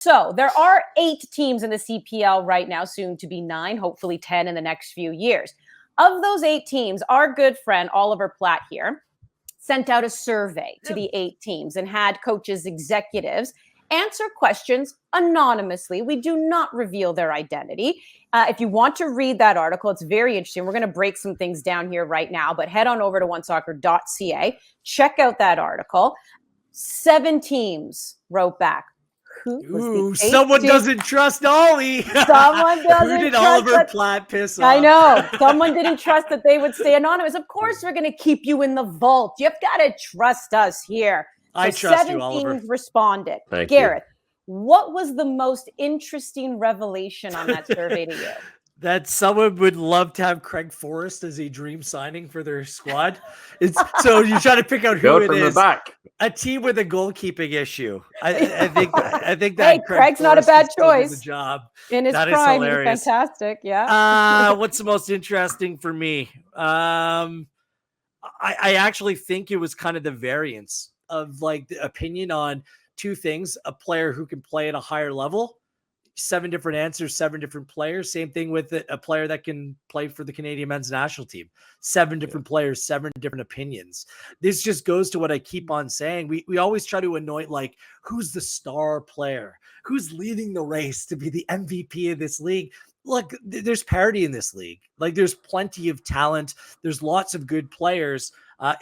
So there are 8 teams in the CPL right now, soon to be 9, hopefully 10 in the next few years. Of those 8 teams, our good friend Oliver Platt here sent out a survey to the 8 teams and had coaches, executives answer questions anonymously. We do not reveal their identity. If you want to read that article, it's very interesting. We're going to break some things down here right now, but head on over to onesoccer.ca. Check out that article. 7 teams wrote back. Someone doesn't trust Ollie. Someone doesn't. Who did Oliver Platt piss off? I know. Someone didn't trust that they would stay anonymous. Of course, we're going to keep you in the vault. You've got to trust us here. So I trust you, Oliver. 17 responded. Thank Gareth, you. what was the most interesting revelation on that survey to you? That someone would love to have Craig Forrest as a dream signing for their squad. So you try to pick out who it from is. The back. A team with a goalkeeping issue. I think that hey, Craig's not a bad choice. The job in his that prime, he's fantastic. Yeah. What's the most interesting for me? I actually think it was kind of the variance of like the opinion on 2 things: a player who can play at a higher level. 7 different answers, 7 different players. Same thing with a player that can play for the Canadian men's national team. 7 different players, 7 different opinions. This just goes to what I keep on saying. We always try to anoint like, who's the star player? Who's leading the race to be the MVP of this league? Look, there's parity in this league. Like there's plenty of talent. There's lots of good players.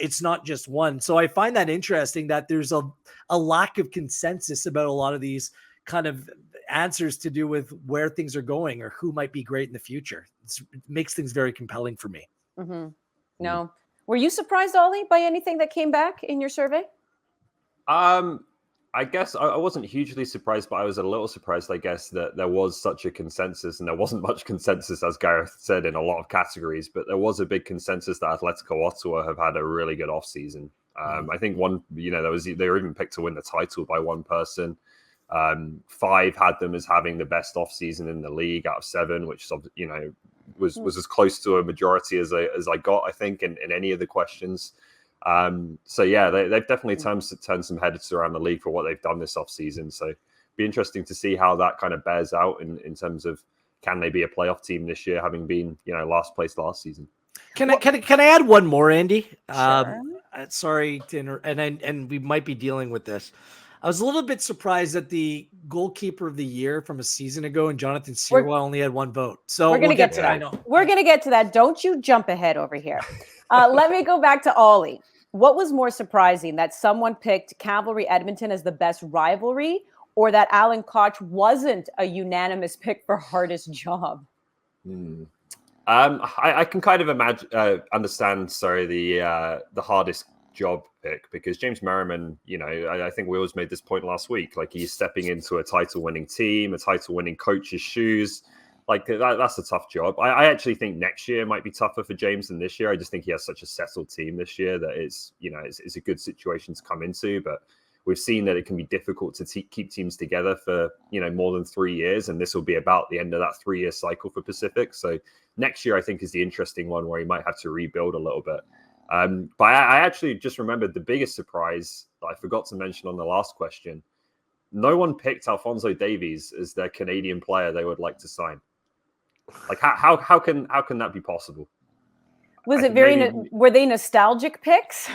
It's not just one. So I find that interesting that there's a lack of consensus about a lot of these kind of answers to do with where things are going or who might be great in the future. It makes things very compelling for me. Mm-hmm. No. Were you surprised, Ollie, by anything that came back in your survey? I guess I wasn't hugely surprised, but I was a little surprised, I guess, that there was such a consensus, and there wasn't much consensus, as Gareth said, in a lot of categories, but there was a big consensus that Atletico Ottawa have had a really good offseason. I think they were even picked to win the title by one person. 5 had them as having the best offseason in the league out of 7, which was as close to a majority as I got, I think, in any of the questions. So yeah, they've definitely turned some heads around the league for what they've done this offseason. So be interesting to see how that kind of bears out in terms of, can they be a playoff team this year, having been last place last season. Can I add one more, Andy? Sure. Sorry to and we might be dealing with this. I was a little bit surprised that the goalkeeper of the year from a season ago and Jonathan Sirwa only had 1 vote. So we're going to get to that. We're going to get to that. Don't you jump ahead over here. Let me go back to Ollie. What was more surprising, that someone picked Cavalry Edmonton as the best rivalry, or that Alan Koch wasn't a unanimous pick for hardest job? I can kind of understand the hardest job pick, because James Merriman, I think we always made this point last week, like he's stepping into a title-winning team, a title-winning coach's shoes. Like that's a tough job. I actually think next year might be tougher for James than this year. I just think he has such a settled team this year that it's a good situation to come into. But we've seen that it can be difficult to keep teams together for more than 3 years, and this will be about the end of that 3-year cycle for Pacific. So next year I think is the interesting one where he might have to rebuild a little bit. But I actually just remembered the biggest surprise that I forgot to mention on the last question. No one picked Alphonso Davies as their Canadian player they would like to sign. Like how can that be possible? Was it were they nostalgic picks?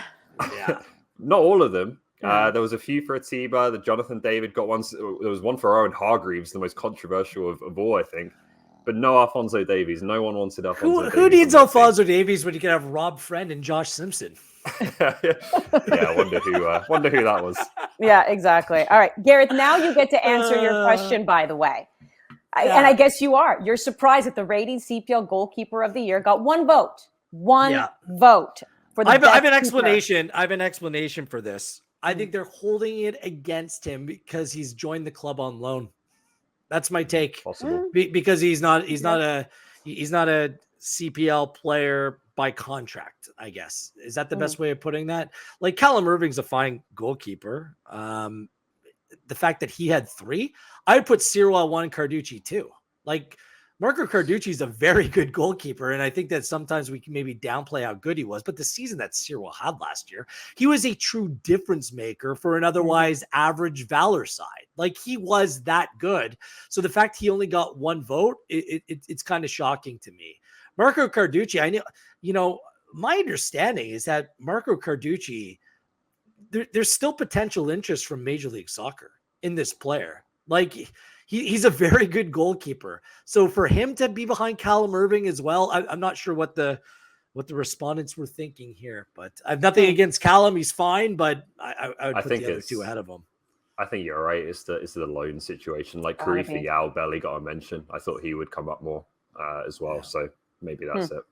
Yeah. Not all of them. There was a few for Atiba. The Jonathan David got one. There was one for Owen Hargreaves, the most controversial of all, I think. But no Alphonso Davies. No one wanted Alphonso Davies. Who needs Alphonso Davies when you can have Rob Friend and Josh Simpson? I wonder who that was. Yeah, exactly. All right, Gareth, now you get to answer your question, by the way. And I guess you're surprised that the rating CPL goalkeeper of the year got 1 vote. One vote for the I have an explanation. I have an explanation for this. I think they're holding it against him because he's joined the club on loan. That's my take. Possible. Because he's not a CPL player by contract, I guess. Is that the best way of putting that? Like Callum Irving's a fine goalkeeper. The fact that he had 3, I would put Cyril at 1, Carducci 2. Like Marco Carducci is a very good goalkeeper, and I think that sometimes we can maybe downplay how good he was. But the season that Cyril had last year, he was a true difference maker for an otherwise average Valor side. Like, he was that good. So the fact he only got one vote, it's kind of shocking to me. Marco Carducci, I know, my understanding is that Marco Carducci, there's still potential interest from Major League Soccer in this player. Like, he's a very good goalkeeper. So for him to be behind Callum Irving as well, I'm not sure what the respondents were thinking here. But I have nothing against Callum; he's fine. But I would put the other two ahead of him. I think you're right. It's the loan situation. Like Karifi Yao barely got a mention. I thought he would come up more as well. So maybe that's it.